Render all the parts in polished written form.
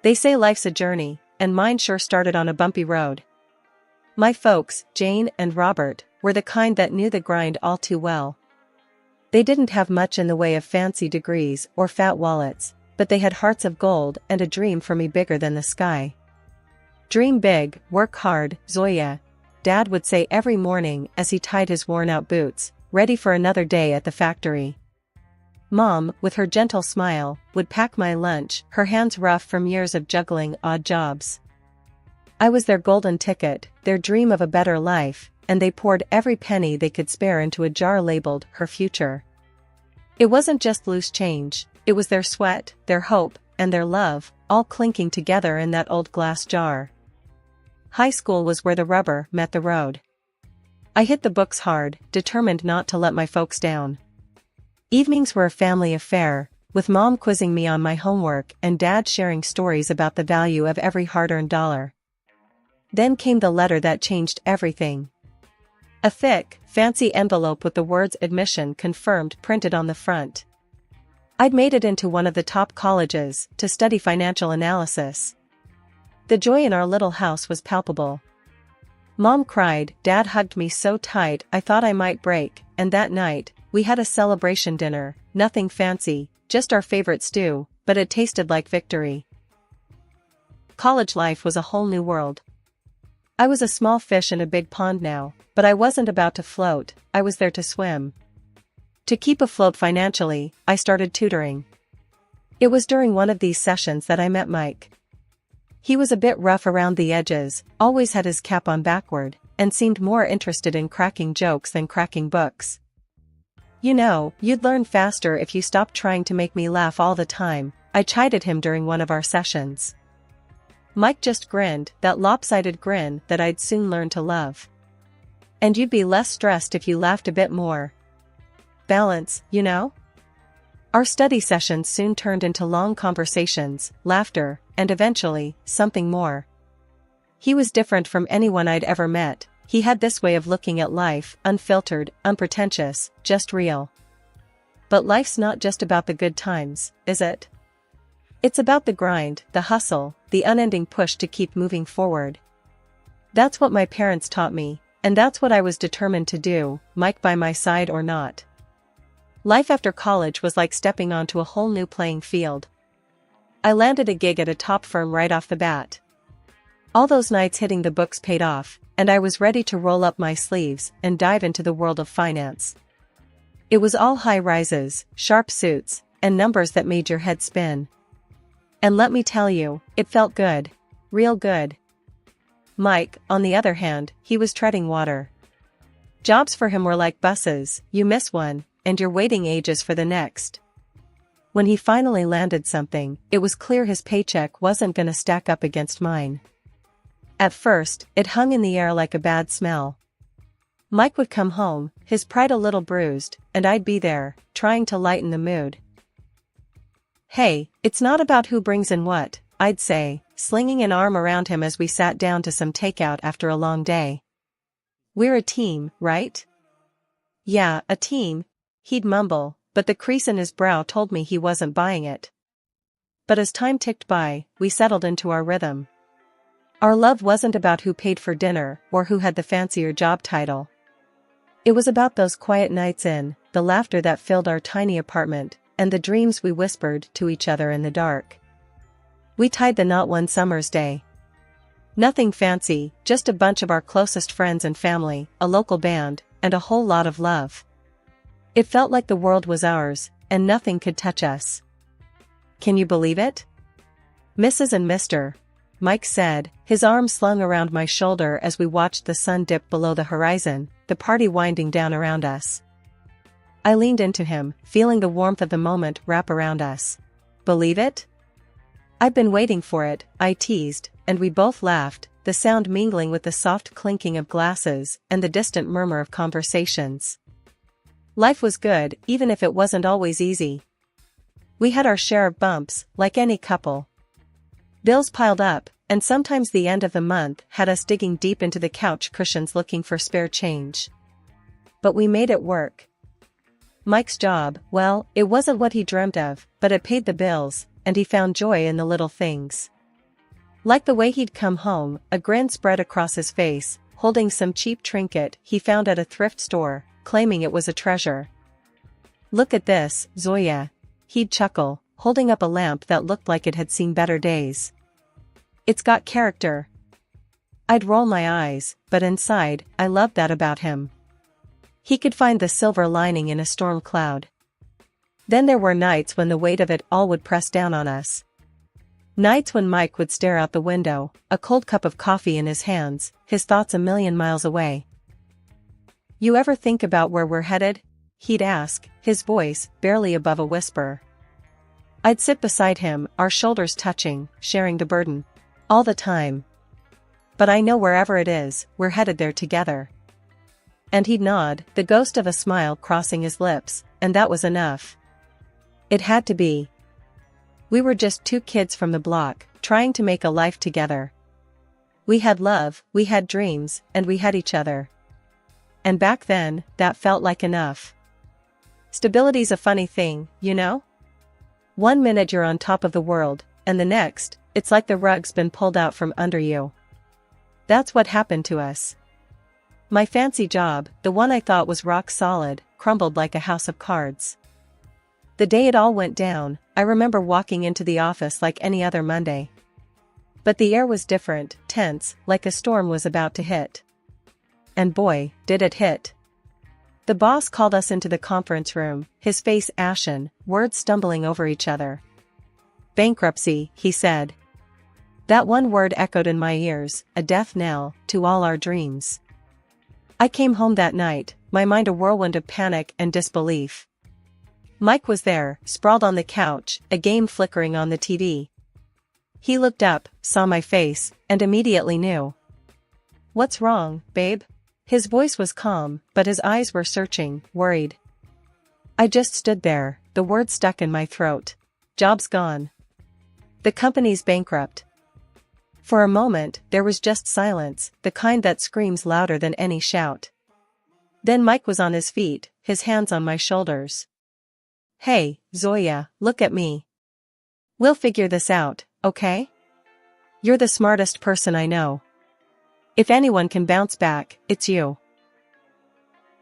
They say life's a journey, and mine sure started on a bumpy road. My folks, Jane and Robert, were the kind that knew the grind all too well. They didn't have much in the way of fancy degrees or fat wallets, but they had hearts of gold and a dream for me bigger than the sky. Dream big, work hard, Zoya, Dad would say every morning as he tied his worn-out boots, ready for another day at the factory. Mom, with her gentle smile, would pack my lunch, her hands rough from years of juggling odd jobs. I was their golden ticket, their dream of a better life, and they poured every penny they could spare into a jar labeled her future. It wasn't just loose change, it was their sweat, their hope, and their love, all clinking together in that old glass jar. High school was where the rubber met the road. I hit the books hard, determined not to let my folks down. Evenings were a family affair, with Mom quizzing me on my homework and Dad sharing stories about the value of every hard-earned dollar. Then came the letter that changed everything. A thick, fancy envelope with the words admission confirmed printed on the front. I'd made it into one of the top colleges to study financial analysis. The joy in our little house was palpable. Mom cried, Dad hugged me so tight I thought I might break, and that night, we had a celebration dinner, nothing fancy, just our favorite stew, but it tasted like victory. College life was a whole new world. I was a small fish in a big pond now, but I wasn't about to float, I was there to swim. To keep afloat financially, I started tutoring. It was during one of these sessions that I met Mike. He was a bit rough around the edges, always had his cap on backward, and seemed more interested in cracking jokes than cracking books. You know, you'd learn faster if you stopped trying to make me laugh all the time, I chided him during one of our sessions. Mike just grinned, that lopsided grin that I'd soon learn to love. And you'd be less stressed if you laughed a bit more. Balance, you know? Our study sessions soon turned into long conversations, laughter, and eventually, something more. He was different from anyone I'd ever met. He had this way of looking at life, unfiltered, unpretentious, just real. But life's not just about the good times, is it? It's about the grind, the hustle, the unending push to keep moving forward. That's what my parents taught me, and that's what I was determined to do, Mike by my side or not. Life after college was like stepping onto a whole new playing field. I landed a gig at a top firm right off the bat. All those nights hitting the books paid off, and I was ready to roll up my sleeves and dive into the world of finance. It was all high rises, sharp suits, and numbers that made your head spin. And let me tell you, it felt good. Real good. Mike, on the other hand, he was treading water. Jobs for him were like buses, you miss one, and you're waiting ages for the next. When he finally landed something, it was clear his paycheck wasn't gonna stack up against mine. At first, it hung in the air like a bad smell. Mike would come home, his pride a little bruised, and I'd be there, trying to lighten the mood. Hey, it's not about who brings in what, I'd say, slinging an arm around him as we sat down to some takeout after a long day. We're a team, right? Yeah, a team, he'd mumble, but the crease in his brow told me he wasn't buying it. But as time ticked by, we settled into our rhythm. Our love wasn't about who paid for dinner or who had the fancier job title. It was about those quiet nights in, the laughter that filled our tiny apartment, and the dreams we whispered to each other in the dark. We tied the knot one summer's day. Nothing fancy, just a bunch of our closest friends and family, a local band, and a whole lot of love. It felt like the world was ours, and nothing could touch us. Can you believe it? Mrs. and Mr. Mike said, his arm slung around my shoulder as we watched the sun dip below the horizon, the party winding down around us. I leaned into him, feeling the warmth of the moment wrap around us. Believe it? I've been waiting for it, I teased, and we both laughed, the sound mingling with the soft clinking of glasses and the distant murmur of conversations. Life was good, even if it wasn't always easy. We had our share of bumps, like any couple. Bills piled up, and sometimes the end of the month had us digging deep into the couch cushions looking for spare change. But we made it work. Mike's job, well, it wasn't what he dreamt of, but it paid the bills, and he found joy in the little things. Like the way he'd come home, a grin spread across his face, holding some cheap trinket he found at a thrift store, claiming it was a treasure. "Look at this, Zoya," he'd chuckle, holding up a lamp that looked like it had seen better days. "It's got character." I'd roll my eyes, but inside, I loved that about him. He could find the silver lining in a storm cloud. Then there were nights when the weight of it all would press down on us. Nights when Mike would stare out the window, a cold cup of coffee in his hands, his thoughts a million miles away. "You ever think about where we're headed?" he'd ask, his voice barely above a whisper. I'd sit beside him, our shoulders touching, sharing the burden. "All the time. But I know wherever it is, we're headed there together." And he'd nod, the ghost of a smile crossing his lips, and that was enough. It had to be. We were just two kids from the block, trying to make a life together. We had love, we had dreams, and we had each other. And back then, that felt like enough. Stability's a funny thing, you know? One minute you're on top of the world, and the next, it's like the rug's been pulled out from under you. That's what happened to us. My fancy job, the one I thought was rock solid, crumbled like a house of cards. The day it all went down, I remember walking into the office like any other Monday. But the air was different, tense, like a storm was about to hit. And boy, did it hit. The boss called us into the conference room, his face ashen, words stumbling over each other. "Bankruptcy," he said. That one word echoed in my ears, a death knell to all our dreams. I came home that night, my mind a whirlwind of panic and disbelief. Mike was there, sprawled on the couch, a game flickering on the TV. He looked up, saw my face, and immediately knew. "What's wrong, babe?" His voice was calm, but his eyes were searching, worried. I just stood there, the words stuck in my throat. "Job's gone. The company's bankrupt." For a moment, there was just silence, the kind that screams louder than any shout. Then Mike was on his feet, his hands on my shoulders. "Hey, Zoya, look at me. We'll figure this out, okay? You're the smartest person I know. If anyone can bounce back, it's you."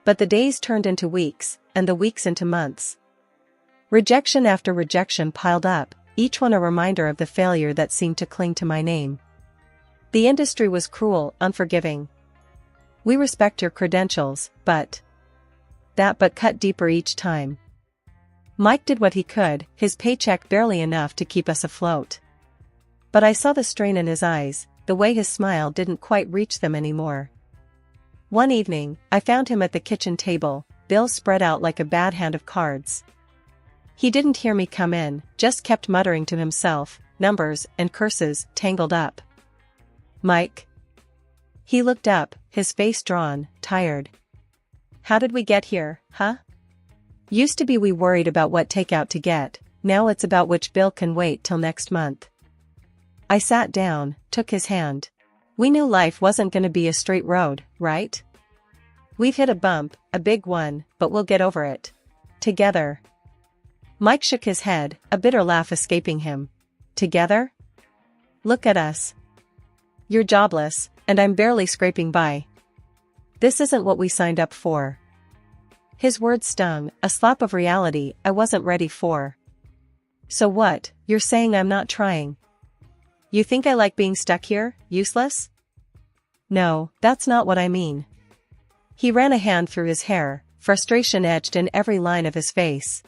But the days turned into weeks, and the weeks into months. Rejection after rejection piled up, each one a reminder of the failure that seemed to cling to my name. The industry was cruel, unforgiving. "We respect your credentials, but..." That but cut deeper each time. Mike did what he could, his paycheck barely enough to keep us afloat. But I saw the strain in his eyes, the way his smile didn't quite reach them anymore. One evening, I found him at the kitchen table, bills spread out like a bad hand of cards. He didn't hear me come in, just kept muttering to himself, numbers and curses tangled up. "Mike?" He looked up, his face drawn, tired. "How did we get here, huh? Used to be we worried about what takeout to get, now it's about which bill can wait till next month." I sat down, took his hand. We knew life wasn't gonna be a straight road, right? We've hit a bump, a big one, but we'll get over it. Together. Mike shook his head, a bitter laugh escaping him. "Together? Look at us. You're jobless, and I'm barely scraping by. This isn't what we signed up for." His words stung, a slap of reality I wasn't ready for. "So what, you're saying I'm not trying? You think I like being stuck here, useless?" "No, that's not what I mean." He ran a hand through his hair, frustration etched in every line of his face.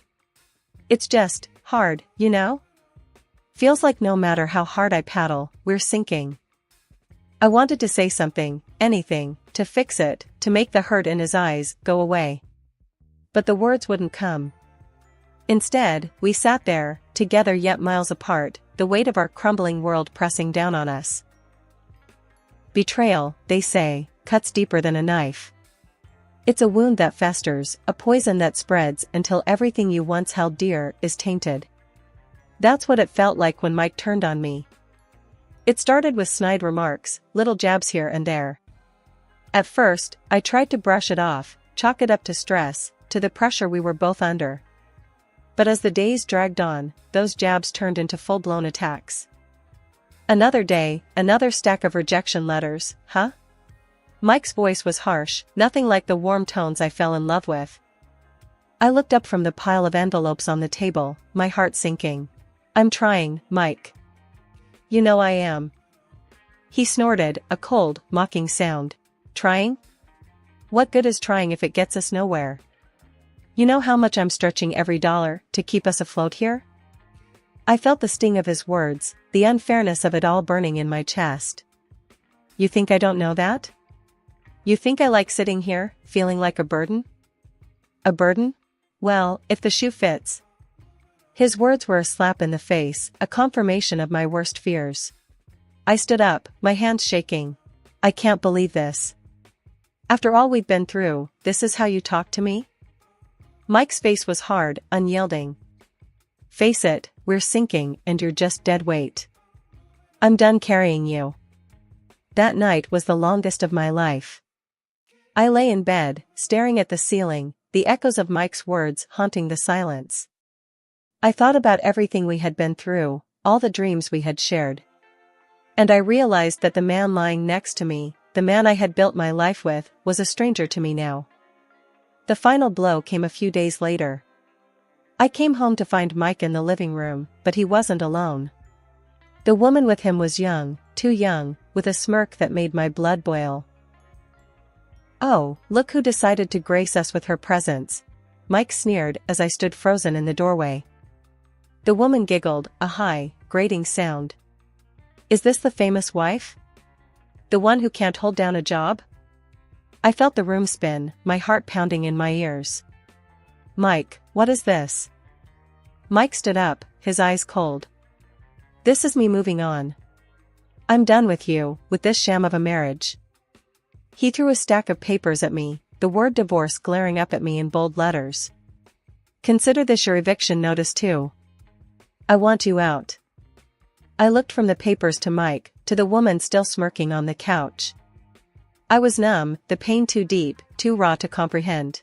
"It's just hard, you know? Feels like no matter how hard I paddle, we're sinking." I wanted to say something, anything, to fix it, to make the hurt in his eyes go away. But the words wouldn't come. Instead, we sat there, together yet miles apart, the weight of our crumbling world pressing down on us. Betrayal, they say, cuts deeper than a knife. It's a wound that festers, a poison that spreads until everything you once held dear is tainted. That's what it felt like when Mike turned on me. It started with snide remarks, little jabs here and there. At first, I tried to brush it off, chalk it up to stress, to the pressure we were both under. But as the days dragged on, those jabs turned into full-blown attacks. Another day, another stack of rejection letters, huh? Mike's voice was harsh, nothing like the warm tones I fell in love with. I looked up from the pile of envelopes on the table, my heart sinking. I'm trying, Mike. You know I am. He snorted, a cold, mocking sound. Trying? What good is trying if it gets us nowhere? You know how much I'm stretching every dollar to keep us afloat here? I felt the sting of his words, the unfairness of it all burning in my chest. You think I don't know that? You think I like sitting here, feeling like a burden? A burden? Well, if the shoe fits. His words were a slap in the face, a confirmation of my worst fears. I stood up, my hands shaking. I can't believe this. After all we've been through, this is how you talk to me? Mike's face was hard, unyielding. Face it, we're sinking and you're just dead weight. I'm done carrying you. That night was the longest of my life. I lay in bed, staring at the ceiling, the echoes of Mike's words haunting the silence. I thought about everything we had been through, all the dreams we had shared. And I realized that the man lying next to me, the man I had built my life with, was a stranger to me now. The final blow came a few days later. I came home to find Mike in the living room, but he wasn't alone. The woman with him was young, too young, with a smirk that made my blood boil. Oh, look who decided to grace us with her presence, Mike sneered as I stood frozen in the doorway. The woman giggled, a high, grating sound. Is this the famous wife? The one who can't hold down a job? I felt the room spin, my heart pounding in my ears. Mike, what is this? Mike stood up, his eyes cold. This is me moving on. I'm done with you, with this sham of a marriage. He threw a stack of papers at me, the word divorce glaring up at me in bold letters. Consider this your eviction notice too. I want you out. I looked from the papers to Mike, to the woman still smirking on the couch. I was numb, the pain too deep, too raw to comprehend.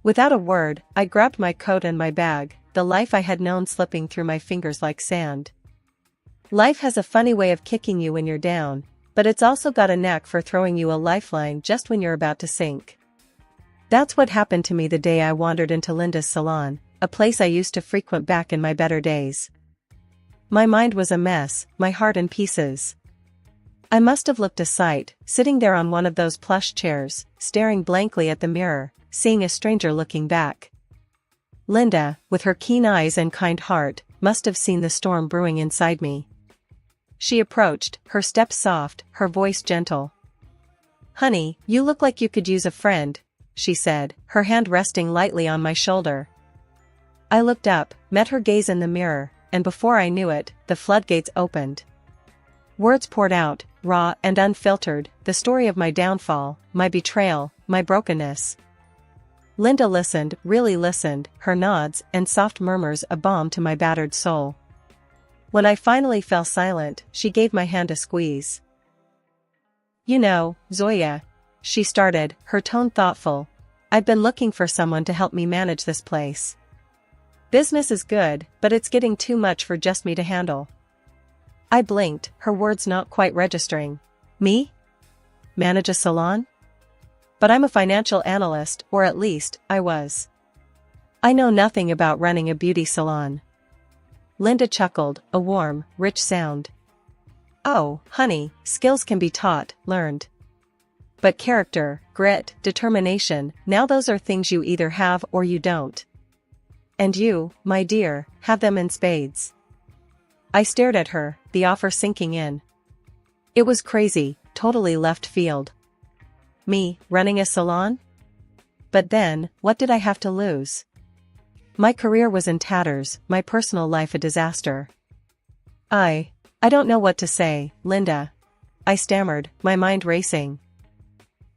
Without a word, I grabbed my coat and my bag, the life I had known slipping through my fingers like sand. Life has a funny way of kicking you when you're down, but it's also got a knack for throwing you a lifeline just when you're about to sink. That's what happened to me the day I wandered into Linda's salon, a place I used to frequent back in my better days. My mind was a mess, my heart in pieces. I must have looked a sight, sitting there on one of those plush chairs, staring blankly at the mirror, seeing a stranger looking back. Linda, with her keen eyes and kind heart, must have seen the storm brewing inside me. She approached, her step soft, her voice gentle. Honey, you look like you could use a friend, she said, her hand resting lightly on my shoulder. I looked up, met her gaze in the mirror, and before I knew it, the floodgates opened. Words poured out, raw and unfiltered, the story of my downfall, my betrayal, my brokenness. Linda listened, really listened, her nods and soft murmurs a balm to my battered soul. When I finally fell silent, she gave my hand a squeeze. You know, Zoya, she started, her tone thoughtful, I've been looking for someone to help me manage this place. Business is good, but it's getting too much for just me to handle. I blinked, her words not quite registering. Me? Manage a salon? But I'm a financial analyst, or at least, I was. I know nothing about running a beauty salon. Linda chuckled, a warm, rich sound. Oh, honey, skills can be taught, learned. But character, grit, determination, now those are things you either have or you don't. And you, my dear, have them in spades. I stared at her, the offer sinking in. It was crazy, totally left field. Me, running a salon? But then, what did I have to lose? My career was in tatters, my personal life a disaster. I don't know what to say, Linda. I stammered, my mind racing.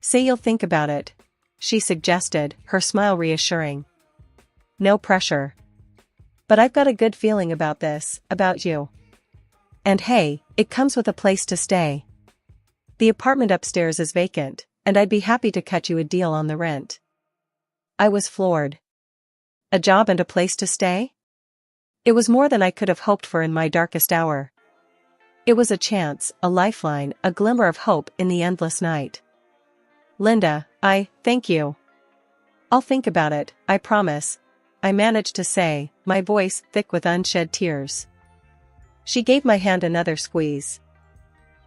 Say you'll think about it, she suggested, her smile reassuring. No pressure. But I've got a good feeling about this, about you. And hey, it comes with a place to stay. The apartment upstairs is vacant, and I'd be happy to cut you a deal on the rent. I was floored. A job and a place to stay? It was more than I could have hoped for in my darkest hour. It was a chance, a lifeline, a glimmer of hope in the endless night. "Linda, thank you. I'll think about it, I promise," I managed to say, my voice thick with unshed tears. She gave my hand another squeeze.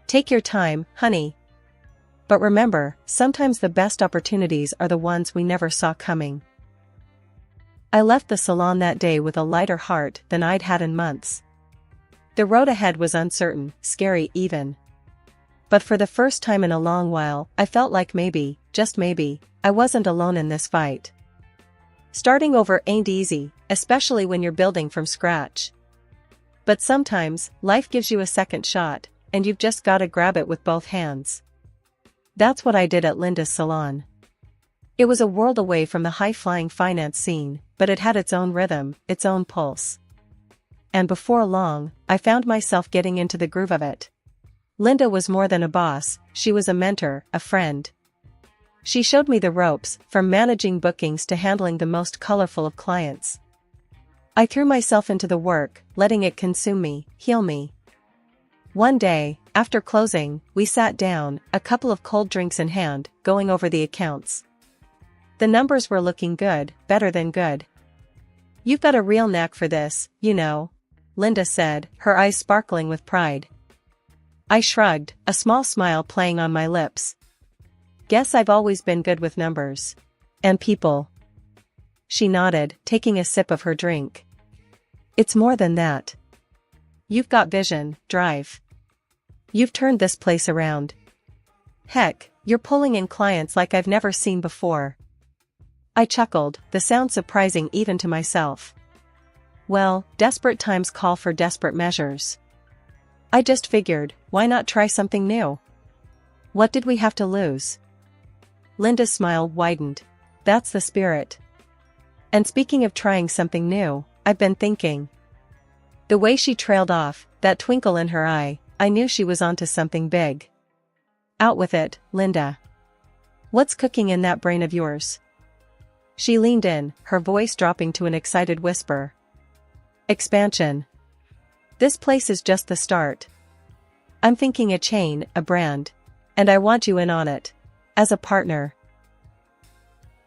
"Take your time, honey. But remember, sometimes the best opportunities are the ones we never saw coming." I left the salon that day with a lighter heart than I'd had in months. The road ahead was uncertain, scary even. But for the first time in a long while, I felt like maybe, just maybe, I wasn't alone in this fight. Starting over ain't easy, especially when you're building from scratch. But sometimes, life gives you a second shot, and you've just gotta grab it with both hands. That's what I did at Linda's salon. It was a world away from the high-flying finance scene, but it had its own rhythm, its own pulse. And before long, I found myself getting into the groove of it. Linda was more than a boss, she was a mentor, a friend. She showed me the ropes, from managing bookings to handling the most colorful of clients. I threw myself into the work, letting it consume me, heal me. One day, after closing, we sat down, a couple of cold drinks in hand, going over the accounts. The numbers were looking good, better than good. "You've got a real knack for this, you know," Linda said, her eyes sparkling with pride. I shrugged, a small smile playing on my lips. "Guess I've always been good with numbers. And people." She nodded, taking a sip of her drink. "It's more than that. You've got vision, drive. You've turned this place around. Heck, you're pulling in clients like I've never seen before." I chuckled, the sound surprising even to myself. Well, desperate times call for desperate measures. I just figured, why not try something new? What did we have to lose? Linda's smile widened. "That's the spirit. And speaking of trying something new, I've been thinking." The way she trailed off, that twinkle in her eye, I knew she was onto something big. "Out with it, Linda. What's cooking in that brain of yours?" She leaned in, her voice dropping to an excited whisper. "Expansion. This place is just the start. I'm thinking a chain, a brand. And I want you in on it. As a partner."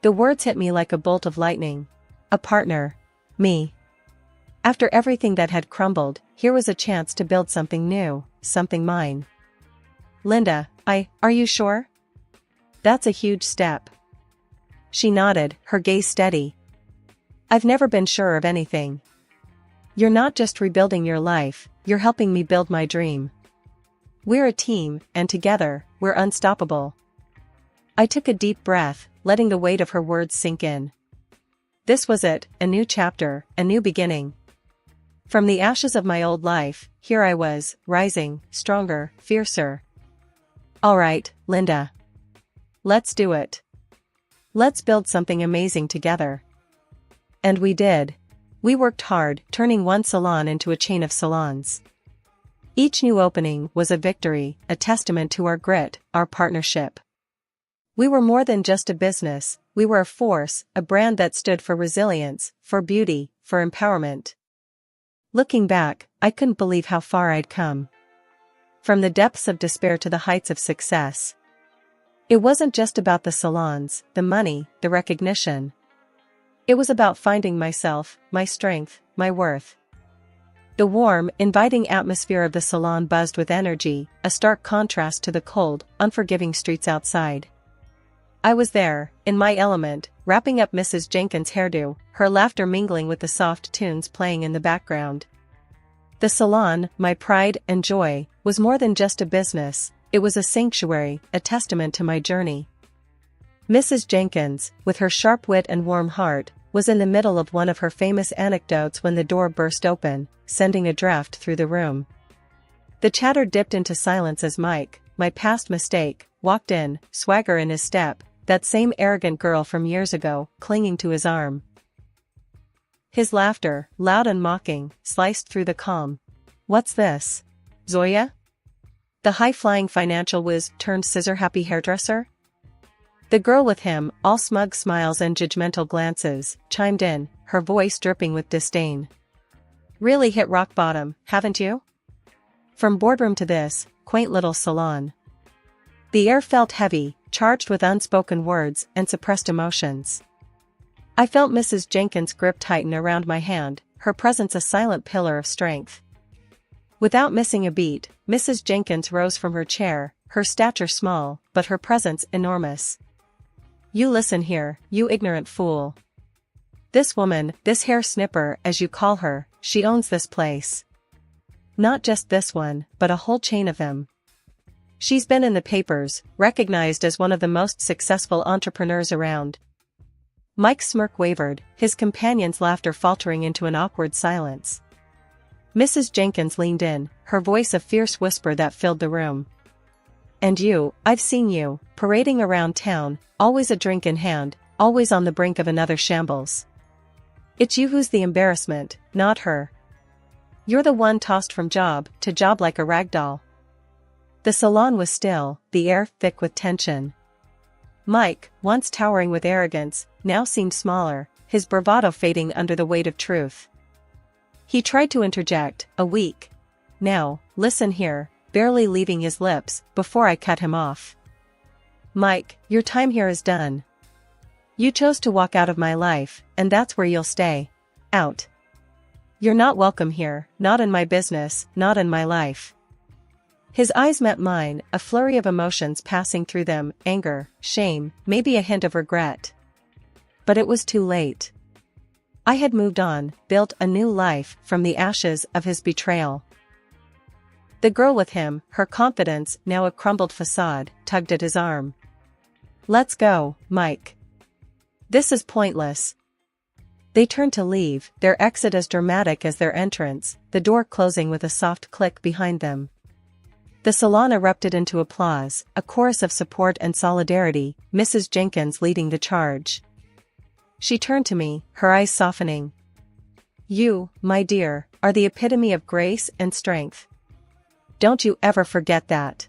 The words hit me like a bolt of lightning. A partner. Me. After everything that had crumbled, here was a chance to build something new, something mine. "Linda, are you sure? That's a huge step." She nodded, her gaze steady. "I've never been sure of anything. You're not just rebuilding your life, you're helping me build my dream. We're a team, and together, we're unstoppable." I took a deep breath, letting the weight of her words sink in. This was it, a new chapter, a new beginning. From the ashes of my old life, here I was, rising, stronger, fiercer. "All right, Linda. Let's do it. Let's build something amazing together." And we did. We worked hard, turning one salon into a chain of salons. Each new opening was a victory, a testament to our grit, our partnership. We were more than just a business, we were a force, a brand that stood for resilience, for beauty, for empowerment. Looking back, I couldn't believe how far I'd come. From the depths of despair to the heights of success. It wasn't just about the salons, the money, the recognition. It was about finding myself, my strength, my worth. The warm, inviting atmosphere of the salon buzzed with energy, a stark contrast to the cold, unforgiving streets outside. I was there, in my element, wrapping up Mrs. Jenkins' hairdo, her laughter mingling with the soft tunes playing in the background. The salon, my pride and joy, was more than just a business, it was a sanctuary, a testament to my journey. Mrs. Jenkins, with her sharp wit and warm heart, was in the middle of one of her famous anecdotes when the door burst open, sending a draft through the room. The chatter dipped into silence as Mike, my past mistake, walked in, swagger in his step, that same arrogant girl from years ago, clinging to his arm. His laughter, loud and mocking, sliced through the calm. "What's this? Zoya? The high-flying financial whiz turned scissor-happy hairdresser?" The girl with him, all smug smiles and judgmental glances, chimed in, her voice dripping with disdain. "Really hit rock bottom, haven't you? From boardroom to this quaint little salon. The air felt heavy, charged with unspoken words and suppressed emotions. I felt Mrs. Jenkins' grip tighten around my hand, her presence a silent pillar of strength. Without missing a beat, Mrs. Jenkins rose from her chair, her stature small, but her presence enormous. "You listen here, you ignorant fool. This woman, this hair snipper as you call her, she owns this place. Not just this one, but a whole chain of them. She's been in the papers, recognized as one of the most successful entrepreneurs around." Mike's smirk wavered, his companion's laughter faltering into an awkward silence. Mrs. Jenkins leaned in, her voice a fierce whisper that filled the room. "And you, I've seen you, parading around town, always a drink in hand, always on the brink of another shambles. It's you who's the embarrassment, not her. You're the one tossed from job to job like a rag doll." The salon was still, the air thick with tension. Mike, once towering with arrogance, now seemed smaller, his bravado fading under the weight of truth. He tried to interject, a weak. "Now, listen here," barely leaving his lips, before I cut him off. "Mike, your time here is done. You chose to walk out of my life, and that's where you'll stay. Out. You're not welcome here, not in my business, not in my life." His eyes met mine, a flurry of emotions passing through them, anger, shame, maybe a hint of regret. But it was too late. I had moved on, built a new life from the ashes of his betrayal. The girl with him, her confidence now a crumbled facade, tugged at his arm. "Let's go, Mike. This is pointless." They turned to leave, their exit as dramatic as their entrance, the door closing with a soft click behind them. The salon erupted into applause, a chorus of support and solidarity, Mrs. Jenkins leading the charge. She turned to me, her eyes softening. "You, my dear, are the epitome of grace and strength. Don't you ever forget that."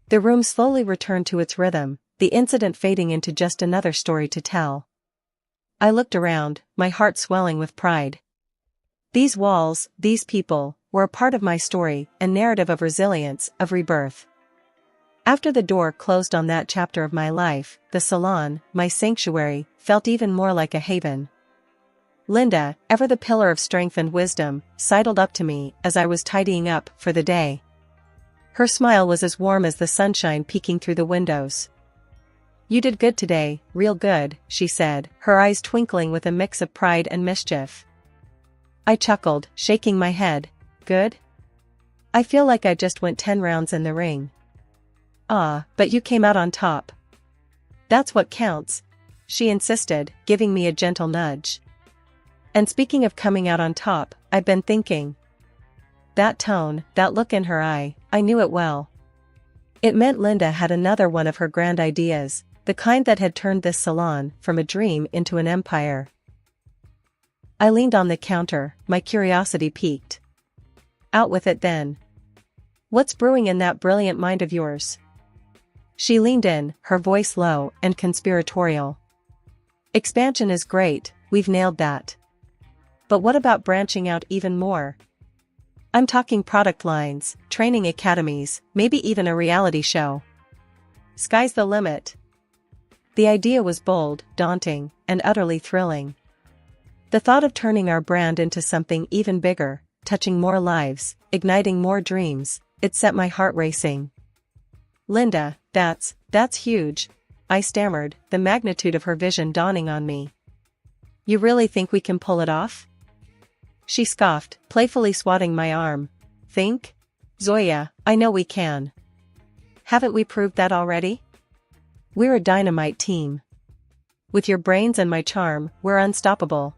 The room slowly returned to its rhythm, the incident fading into just another story to tell. I looked around, my heart swelling with pride. These walls, these people, were a part of my story, a narrative of resilience, of rebirth. After the door closed on that chapter of my life, the salon, my sanctuary, felt even more like a haven. Linda, ever the pillar of strength and wisdom, sidled up to me as I was tidying up for the day. Her smile was as warm as the sunshine peeking through the windows. "You did good today, real good," she said, her eyes twinkling with a mix of pride and mischief. I chuckled, shaking my head. "Good? I feel like I just went 10 rounds in the ring." "Ah, but you came out on top. That's what counts," she insisted, giving me a gentle nudge. "And speaking of coming out on top, I've been thinking." That tone, that look in her eye, I knew it well. It meant Linda had another one of her grand ideas, the kind that had turned this salon from a dream into an empire. I leaned on the counter, my curiosity piqued. "Out with it then. What's brewing in that brilliant mind of yours?" She leaned in, her voice low and conspiratorial. "Expansion is great, we've nailed that. But what about branching out even more? I'm talking product lines, training academies, maybe even a reality show. Sky's the limit." The idea was bold, daunting, and utterly thrilling. The thought of turning our brand into something even bigger, touching more lives, igniting more dreams, it set my heart racing. "Linda, that's huge," I stammered, the magnitude of her vision dawning on me. "You really think we can pull it off?" She scoffed, playfully swatting my arm. "Think? Zoya, I know we can. Haven't we proved that already? We're a dynamite team. With your brains and my charm, we're unstoppable."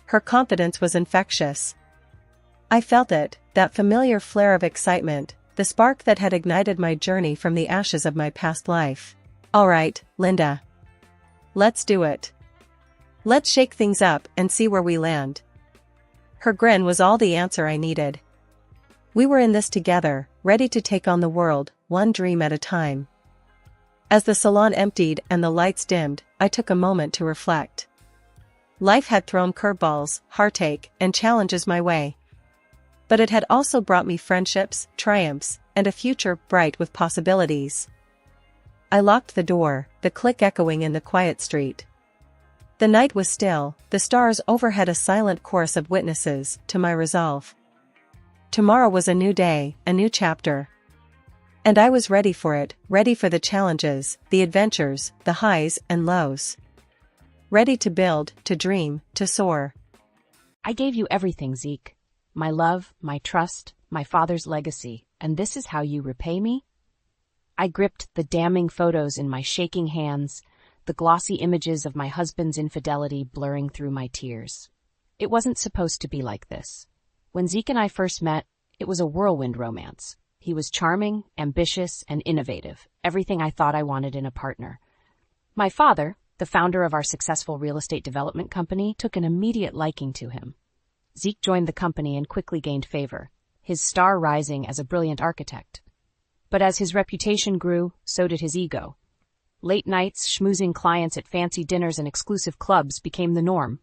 Her confidence was infectious. I felt it, that familiar flare of excitement, the spark that had ignited my journey from the ashes of my past life. "All right, Linda. Let's do it. Let's shake things up and see where we land." Her grin was all the answer I needed. We were in this together, ready to take on the world, one dream at a time. As the salon emptied and the lights dimmed, I took a moment to reflect. Life had thrown curveballs, heartache, and challenges my way. But it had also brought me friendships, triumphs, and a future bright with possibilities. I locked the door, the click echoing in the quiet street. The night was still, the stars overhead a silent chorus of witnesses to my resolve. Tomorrow was a new day, a new chapter. And I was ready for it, ready for the challenges, the adventures, the highs and lows. Ready to build, to dream, to soar. I gave you everything, Zeke. My love, my trust, my father's legacy, and this is how you repay me? I gripped the damning photos in my shaking hands, the glossy images of my husband's infidelity blurring through my tears. It wasn't supposed to be like this. When Zeke and I first met, it was a whirlwind romance. He was charming, ambitious, and innovative, everything I thought I wanted in a partner. My father, the founder of our successful real estate development company, took an immediate liking to him. Zeke joined the company and quickly gained favor, his star rising as a brilliant architect. But as his reputation grew, so did his ego. Late nights, schmoozing clients at fancy dinners and exclusive clubs became the norm.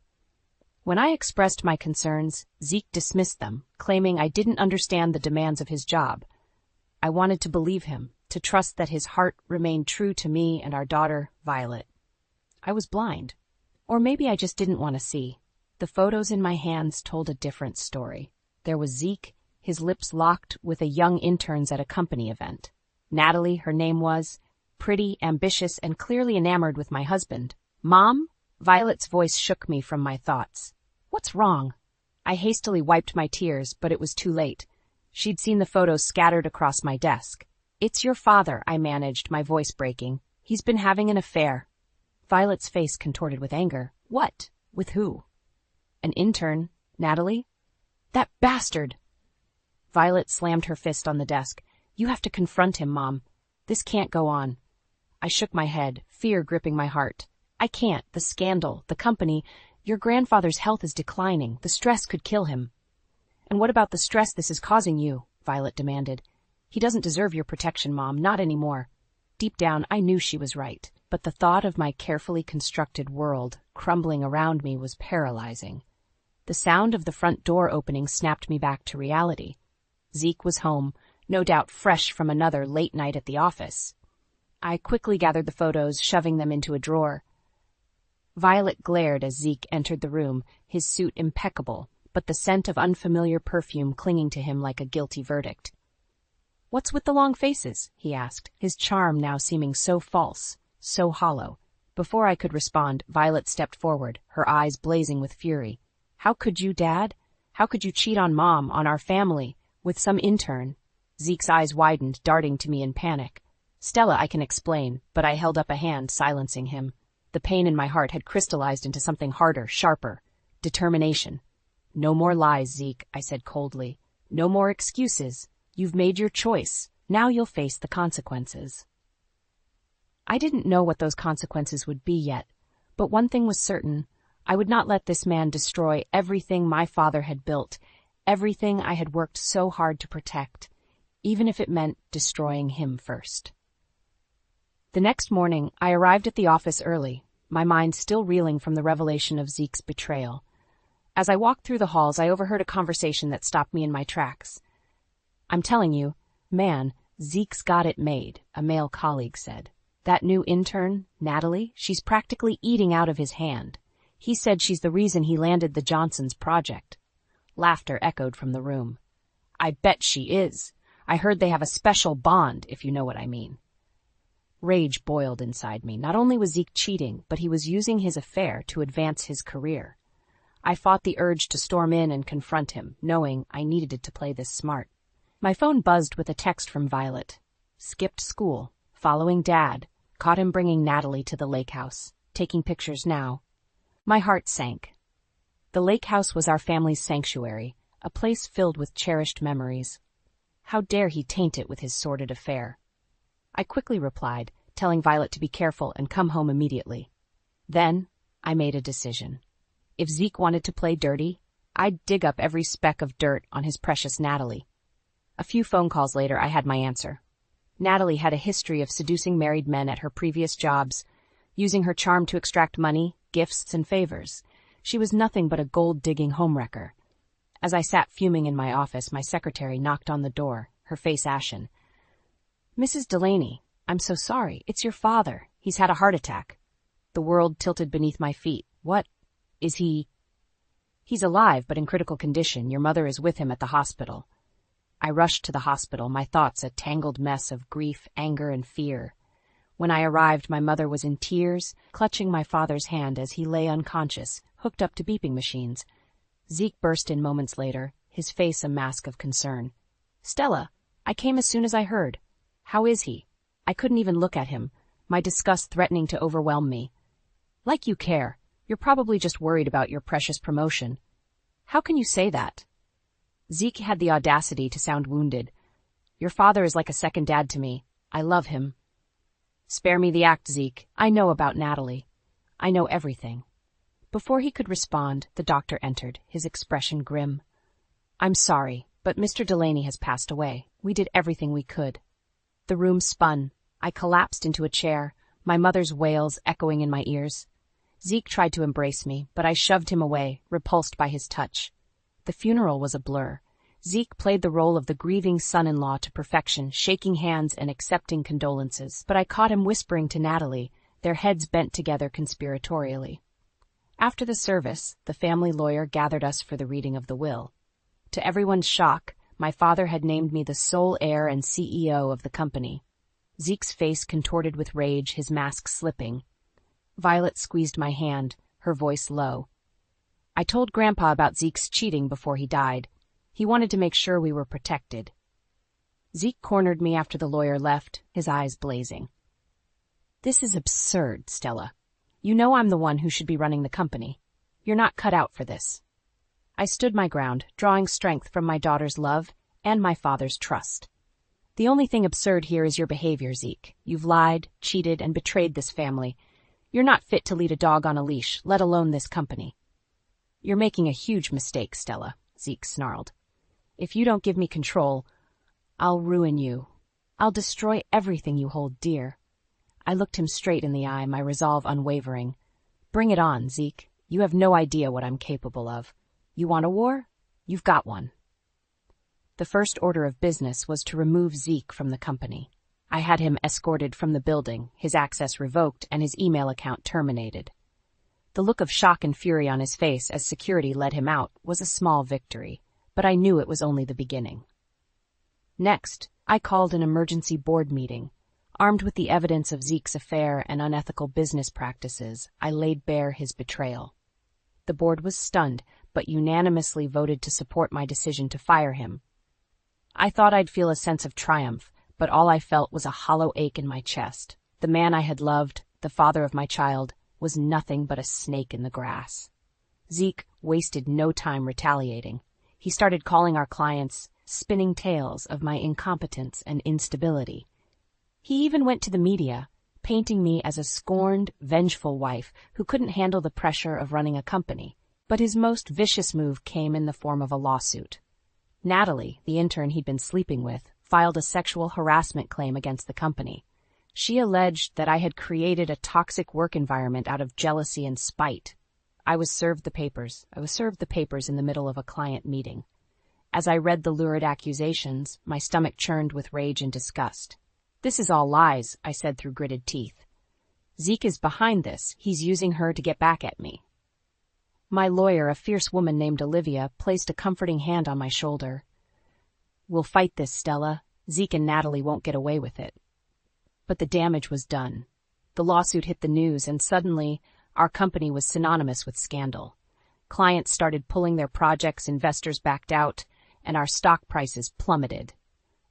When I expressed my concerns, Zeke dismissed them, claiming I didn't understand the demands of his job. I wanted to believe him, to trust that his heart remained true to me and our daughter, Violet. I was blind. Or maybe I just didn't want to see. The photos in my hands told a different story. There was Zeke, his lips locked with a young intern at a company event. Natalie, her name was, pretty, ambitious, and clearly enamored with my husband. Mom? Violet's voice shook me from my thoughts. What's wrong? I hastily wiped my tears, but it was too late. She'd seen the photos scattered across my desk. It's your father, I managed, my voice breaking. He's been having an affair. Violet's face contorted with anger. What? With who? An intern? Natalie? That bastard! Violet slammed her fist on the desk. You have to confront him, Mom. This can't go on. I shook my head, fear gripping my heart. I can't. The scandal, the company. Your grandfather's health is declining. The stress could kill him. And what about the stress this is causing you? Violet demanded. He doesn't deserve your protection, Mom. Not anymore. Deep down, I knew she was right. But the thought of my carefully constructed world crumbling around me was paralyzing. The sound of the front door opening snapped me back to reality. Zeke was home, no doubt fresh from another late night at the office. I quickly gathered the photos, shoving them into a drawer. Violet glared as Zeke entered the room, his suit impeccable, but the scent of unfamiliar perfume clinging to him like a guilty verdict. What's with the long faces? He asked, his charm now seeming so false, so hollow. Before I could respond, Violet stepped forward, her eyes blazing with fury. How could you, Dad? How could you cheat on Mom, on our family, with some intern? Zeke's eyes widened, darting to me in panic. Stella, I can explain, but I held up a hand, silencing him. The pain in my heart had crystallized into something harder, sharper. Determination. No more lies, Zeke, I said coldly. No more excuses. You've made your choice. Now you'll face the consequences. I didn't know what those consequences would be yet, but one thing was certain. I would not let this man destroy everything my father had built, everything I had worked so hard to protect, even if it meant destroying him first. The next morning, I arrived at the office early, my mind still reeling from the revelation of Zeke's betrayal. As I walked through the halls, I overheard a conversation that stopped me in my tracks. I'm telling you, man, Zeke's got it made, a male colleague said. That new intern, Natalie, she's practically eating out of his hand. He said she's the reason he landed the Johnsons' project. Laughter echoed from the room. I bet she is. I heard they have a special bond, if you know what I mean. Rage boiled inside me. Not only was Zeke cheating, but he was using his affair to advance his career. I fought the urge to storm in and confront him, knowing I needed to play this smart. My phone buzzed with a text from Violet. Skipped school, following Dad, caught him bringing Natalie to the lake house, taking pictures now. My heart sank. The lake house was our family's sanctuary, a place filled with cherished memories. How dare he taint it with his sordid affair? I quickly replied, telling Violet to be careful and come home immediately. Then, I made a decision. If Zeke wanted to play dirty, I'd dig up every speck of dirt on his precious Natalie. A few phone calls later, I had my answer. Natalie had a history of seducing married men at her previous jobs, using her charm to extract money, gifts, and favors. She was nothing but a gold-digging homewrecker. As I sat fuming in my office, my secretary knocked on the door, her face ashen. "Mrs. Delaney, I'm so sorry. It's your father. He's had a heart attack." The world tilted beneath my feet. "What? Is he—" "He's alive, but in critical condition. Your mother is with him at the hospital." I rushed to the hospital, my thoughts a tangled mess of grief, anger, and fear. When I arrived, my mother was in tears, clutching my father's hand as he lay unconscious, hooked up to beeping machines. Zeke burst in moments later, his face a mask of concern. "Stella, I came as soon as I heard. How is he?" I couldn't even look at him, my disgust threatening to overwhelm me. "Like you care. You're probably just worried about your precious promotion." "How can you say that?" Zeke had the audacity to sound wounded. "Your father is like a second dad to me. I love him." "Spare me the act, Zeke. I know about Natalie. I know everything." Before he could respond, the doctor entered, his expression grim. "I'm sorry, but Mr. Delaney has passed away. We did everything we could." The room spun. I collapsed into a chair, my mother's wails echoing in my ears. Zeke tried to embrace me, but I shoved him away, repulsed by his touch. The funeral was a blur. Zeke played the role of the grieving son-in-law to perfection, shaking hands and accepting condolences. But I caught him whispering to Natalie, their heads bent together conspiratorially. After the service, the family lawyer gathered us for the reading of the will. To everyone's shock, my father had named me the sole heir and CEO of the company. Zeke's face contorted with rage, his mask slipping. Violet squeezed my hand, her voice low. "I told Grandpa about Zeke's cheating before he died. He wanted to make sure we were protected." Zeke cornered me after the lawyer left, his eyes blazing. "This is absurd, Stella. You know I'm the one who should be running the company. You're not cut out for this." I stood my ground, drawing strength from my daughter's love and my father's trust. "The only thing absurd here is your behavior, Zeke. You've lied, cheated, and betrayed this family. You're not fit to lead a dog on a leash, let alone this company." "You're making a huge mistake, Stella," Zeke snarled. "If you don't give me control, I'll ruin you. I'll destroy everything you hold dear." I looked him straight in the eye, my resolve unwavering. "Bring it on, Zeke. You have no idea what I'm capable of. You want a war? You've got one." The first order of business was to remove Zeke from the company. I had him escorted from the building, his access revoked, and his email account terminated. The look of shock and fury on his face as security led him out was a small victory, but I knew it was only the beginning. Next, I called an emergency board meeting. Armed with the evidence of Zeke's affair and unethical business practices, I laid bare his betrayal. The board was stunned, but unanimously voted to support my decision to fire him. I thought I'd feel a sense of triumph, but all I felt was a hollow ache in my chest. The man I had loved, the father of my child, was nothing but a snake in the grass. Zeke wasted no time retaliating. He started calling our clients, spinning tales of my incompetence and instability. He even went to the media, painting me as a scorned, vengeful wife who couldn't handle the pressure of running a company. But his most vicious move came in the form of a lawsuit. Natalie, the intern he'd been sleeping with, filed a sexual harassment claim against the company. She alleged that I had created a toxic work environment out of jealousy and spite. I was served the papers in the middle of a client meeting. As I read the lurid accusations, my stomach churned with rage and disgust. "This is all lies," I said through gritted teeth. "Zeke is behind this. He's using her to get back at me." My lawyer, a fierce woman named Olivia, placed a comforting hand on my shoulder. "We'll fight this, Stella. Zeke and Natalie won't get away with it." But the damage was done. The lawsuit hit the news, and suddenly, our company was synonymous with scandal. Clients started pulling their projects, investors backed out, and our stock prices plummeted.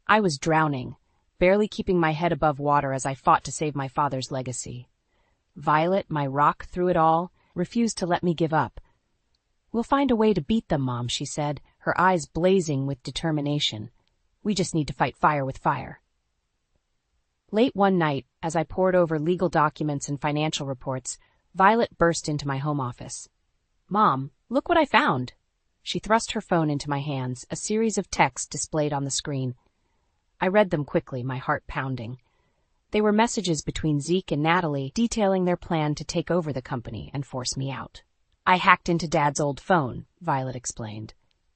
I was drowning, barely keeping my head above water as I fought to save my father's legacy. Violet, my rock through it all, refused to let me give up. "We'll find a way to beat them, Mom," she said, her eyes blazing with determination. "We just need to fight fire with fire." Late one night, as I pored over legal documents and financial reports, Violet burst into my home office. "Mom, look what I found." She thrust her phone into my hands, a series of texts displayed on the screen. I read them quickly, my heart pounding. They were messages between Zeke and Natalie detailing their plan to take over the company and force me out. "I hacked into Dad's old phone," Violet explained.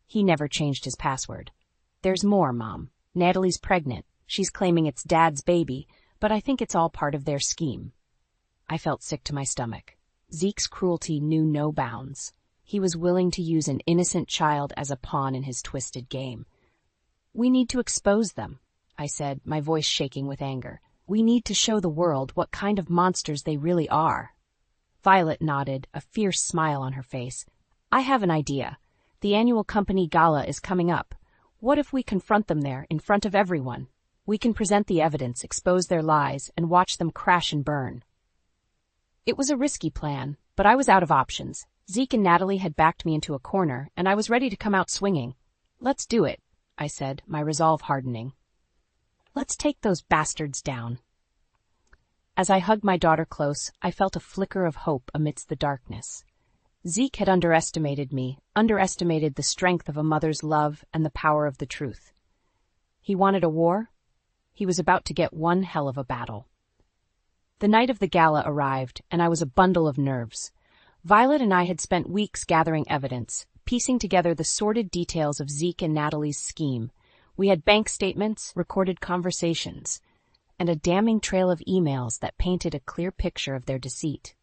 He never changed his password. There's more, Mom. Natalie's pregnant. She's claiming it's Dad's baby, but I think it's all part of their scheme. I felt sick to my stomach. Zeke's cruelty knew no bounds. He was willing to use an innocent child as a pawn in his twisted game. We need to expose them, I said, my voice shaking with anger. We need to show the world what kind of monsters they really are. Violet nodded, a fierce smile on her face. I have an idea. The annual company gala is coming up. What if we confront them there, in front of everyone? We can present the evidence, expose their lies, and watch them crash and burn. It was a risky plan, but I was out of options. Zeke and Natalie had backed me into a corner, and I was ready to come out swinging. Let's do it, I said, my resolve hardening. Let's take those bastards down. As I hugged my daughter close, I felt a flicker of hope amidst the darkness. Zeke had underestimated me, underestimated the strength of a mother's love and the power of the truth. He wanted a war. He was about to get one hell of a battle. The night of the gala arrived, and I was a bundle of nerves. Violet and I had spent weeks gathering evidence, piecing together the sordid details of Zeke and Natalie's scheme. We had bank statements, recorded conversations, and a damning trail of emails that painted a clear picture of their deceit.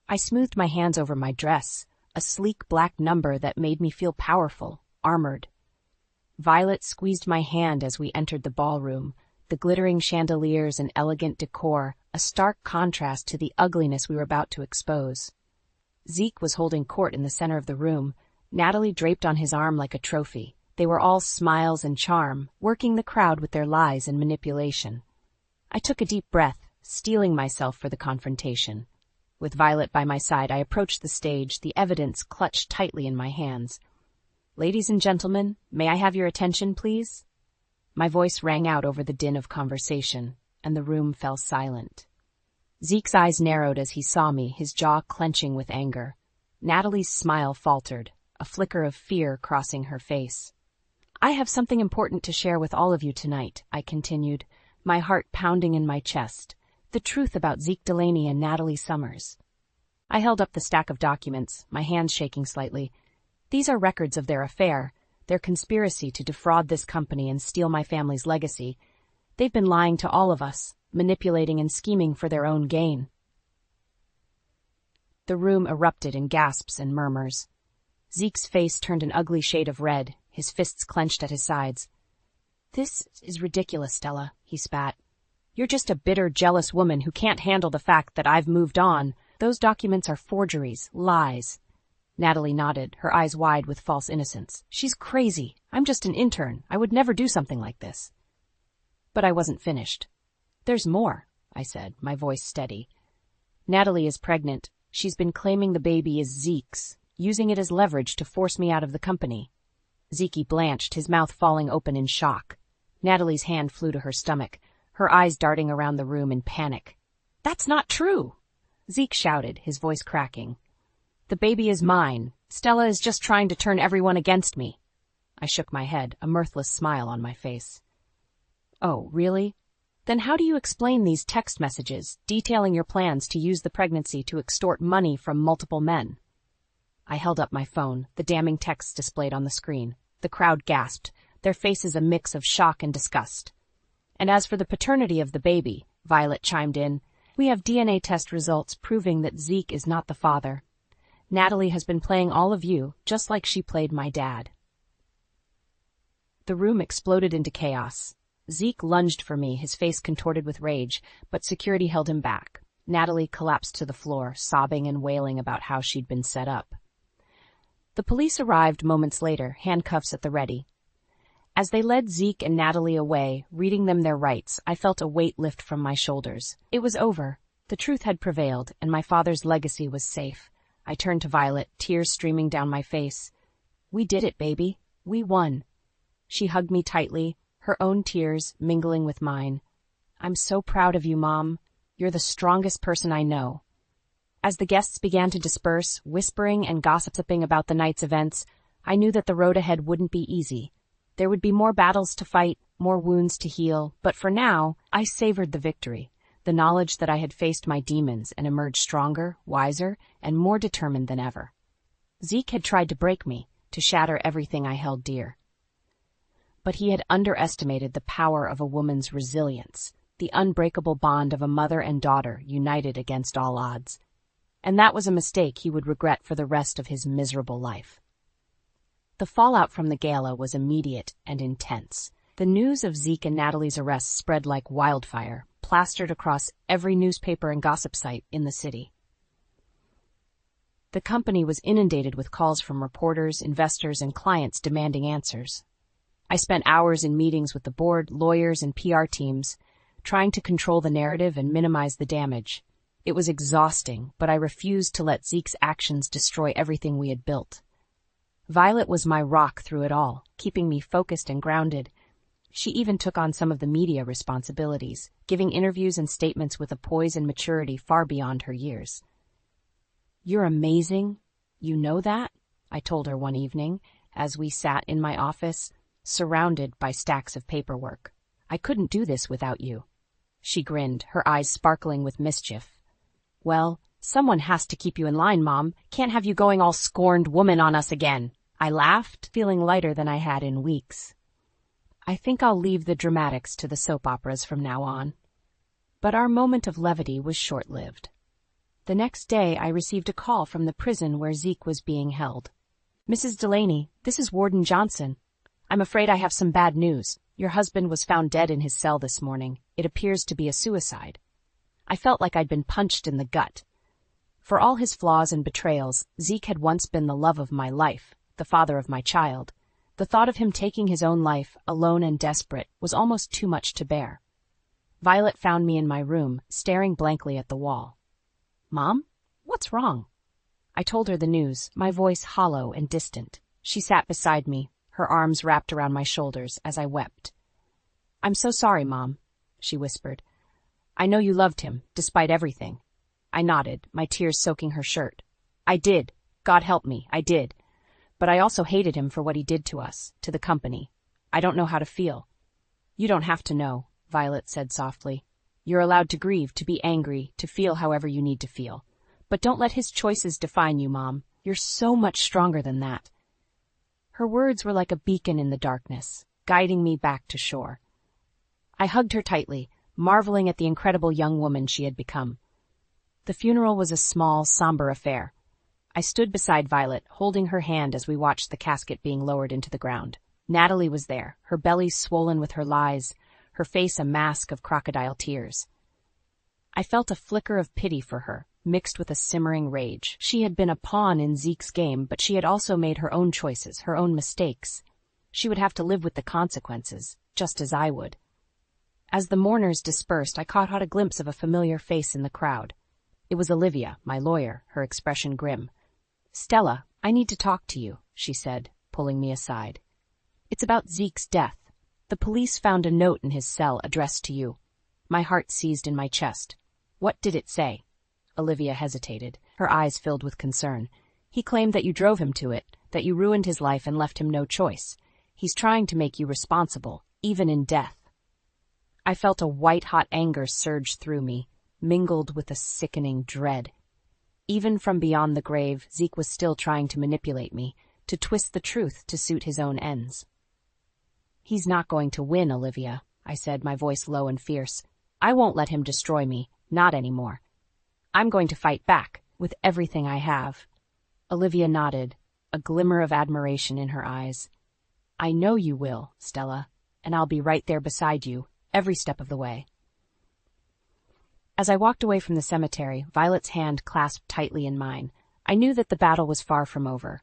I smoothed my hands over my dress, a sleek black number that made me feel powerful, armored. Violet squeezed my hand as we entered the ballroom, the glittering chandeliers and elegant decor, a stark contrast to the ugliness we were about to expose. Zeke was holding court in the center of the room, Natalie draped on his arm like a trophy. They were all smiles and charm, working the crowd with their lies and manipulation. I took a deep breath, steeling myself for the confrontation. With Violet by my side, I approached the stage, the evidence clutched tightly in my hands. Ladies and gentlemen, may I have your attention, please? My voice rang out over the din of conversation, and the room fell silent. Zeke's eyes narrowed as he saw me, his jaw clenching with anger. Natalie's smile faltered, a flicker of fear crossing her face. I have something important to share with all of you tonight, I continued, my heart pounding in my chest. The truth about Zeke Delaney and Natalie Summers. I held up the stack of documents, my hands shaking slightly. These are records of their affair, their conspiracy to defraud this company and steal my family's legacy. They've been lying to all of us, manipulating and scheming for their own gain. The room erupted in gasps and murmurs. Zeke's face turned an ugly shade of red, his fists clenched at his sides. This is ridiculous, Stella, he spat. You're just a bitter, jealous woman who can't handle the fact that I've moved on. Those documents are forgeries, lies. Natalie nodded, her eyes wide with false innocence. She's crazy. I'm just an intern. I would never do something like this. But I wasn't finished. There's more, I said, my voice steady. Natalie is pregnant. She's been claiming the baby is Zeke's, using it as leverage to force me out of the company. Zeke blanched, his mouth falling open in shock. Natalie's hand flew to her stomach, her eyes darting around the room in panic. That's not true! Zeke shouted, his voice cracking. The baby is mine. Stella is just trying to turn everyone against me. I shook my head, a mirthless smile on my face. Oh, really? Then how do you explain these text messages detailing your plans to use the pregnancy to extort money from multiple men? I held up my phone, the damning text displayed on the screen. The crowd gasped, their faces a mix of shock and disgust. And as for the paternity of the baby, Violet chimed in, we have DNA test results proving that Zeke is not the father. Natalie has been playing all of you, just like she played my dad. The room exploded into chaos. Zeke lunged for me, his face contorted with rage, but security held him back. Natalie collapsed to the floor, sobbing and wailing about how she'd been set up. The police arrived moments later, handcuffs at the ready. As they led Zeke and Natalie away, reading them their rights, I felt a weight lift from my shoulders. It was over. The truth had prevailed, and my father's legacy was safe. I turned to Violet, tears streaming down my face. We did it, baby. We won. She hugged me tightly, her own tears mingling with mine. I'm so proud of you, Mom. You're the strongest person I know. As the guests began to disperse, whispering and gossiping about the night's events, I knew that the road ahead wouldn't be easy. There would be more battles to fight, more wounds to heal, but for now, I savored the victory, the knowledge that I had faced my demons and emerged stronger, wiser, and more determined than ever. Zeke had tried to break me, to shatter everything I held dear. But he had underestimated the power of a woman's resilience, the unbreakable bond of a mother and daughter united against all odds. And that was a mistake he would regret for the rest of his miserable life. The fallout from the gala was immediate and intense. The news of Zeke and Natalie's arrests spread like wildfire, plastered across every newspaper and gossip site in the city. The company was inundated with calls from reporters, investors, and clients demanding answers. I spent hours in meetings with the board, lawyers, and PR teams, trying to control the narrative and minimize the damage. It was exhausting, but I refused to let Zeke's actions destroy everything we had built. Violet was my rock through it all, keeping me focused and grounded. She even took on some of the media responsibilities, giving interviews and statements with a poise and maturity far beyond her years. "You're amazing. You know that?" I told her one evening, as we sat in my office, surrounded by stacks of paperwork. "I couldn't do this without you." She grinned, her eyes sparkling with mischief. "Well, someone has to keep you in line, Mom. Can't have you going all scorned woman on us again." I laughed, feeling lighter than I had in weeks. "I think I'll leave the dramatics to the soap operas from now on." But our moment of levity was short-lived. The next day, I received a call from the prison where Zeke was being held. "Mrs. Delaney, this is Warden Johnson. I'm afraid I have some bad news. Your husband was found dead in his cell this morning. It appears to be a suicide." I felt like I'd been punched in the gut. For all his flaws and betrayals, Zeke had once been the love of my life, the father of my child. The thought of him taking his own life, alone and desperate, was almost too much to bear. Violet found me in my room, staring blankly at the wall. "Mom, what's wrong?" I told her the news, my voice hollow and distant. She sat beside me, her arms wrapped around my shoulders as I wept. "I'm so sorry, Mom," she whispered. "I know you loved him, despite everything." I nodded, my tears soaking her shirt. "I did. God help me, I did. But I also hated him for what he did to us, to the company. I don't know how to feel." "You don't have to know," Violet said softly. "You're allowed to grieve, to be angry, to feel however you need to feel. But don't let his choices define you, Mom. You're so much stronger than that." Her words were like a beacon in the darkness, guiding me back to shore. I hugged her tightly, marveling at the incredible young woman she had become. The funeral was a small, somber affair. I stood beside Violet, holding her hand as we watched the casket being lowered into the ground. Natalie was there, her belly swollen with her lies, her face a mask of crocodile tears. I felt a flicker of pity for her, mixed with a simmering rage. She had been a pawn in Zeke's game, but she had also made her own choices, her own mistakes. She would have to live with the consequences, just as I would. As the mourners dispersed, I caught a glimpse of a familiar face in the crowd. It was Olivia, my lawyer, her expression grim. "Stella, I need to talk to you," she said, pulling me aside. "It's about Zeke's death. The police found a note in his cell addressed to you." My heart seized in my chest. "What did it say?" Olivia hesitated, her eyes filled with concern. "He claimed that you drove him to it, that you ruined his life and left him no choice. He's trying to make you responsible, even in death." I felt a white-hot anger surge through me, mingled with a sickening dread. Even from beyond the grave, Zeke was still trying to manipulate me, to twist the truth to suit his own ends. "He's not going to win, Olivia," I said, my voice low and fierce. "I won't let him destroy me, not anymore. I'm going to fight back, with everything I have." Olivia nodded, a glimmer of admiration in her eyes. "I know you will, Stella, and I'll be right there beside you, every step of the way." As I walked away from the cemetery, Violet's hand clasped tightly in mine. I knew that the battle was far from over.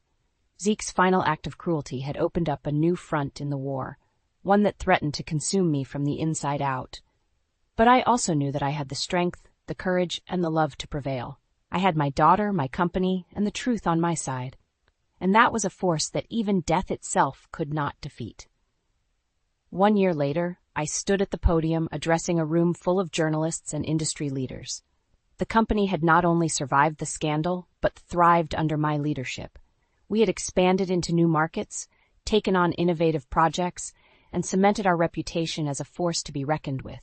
Zeke's final act of cruelty had opened up a new front in the war, one that threatened to consume me from the inside out. But I also knew that I had the strength, the courage, and the love to prevail. I had my daughter, my company, and the truth on my side. And that was a force that even death itself could not defeat. 1 year later, I stood at the podium addressing a room full of journalists and industry leaders. The company had not only survived the scandal, but thrived under my leadership. We had expanded into new markets, taken on innovative projects, and cemented our reputation as a force to be reckoned with.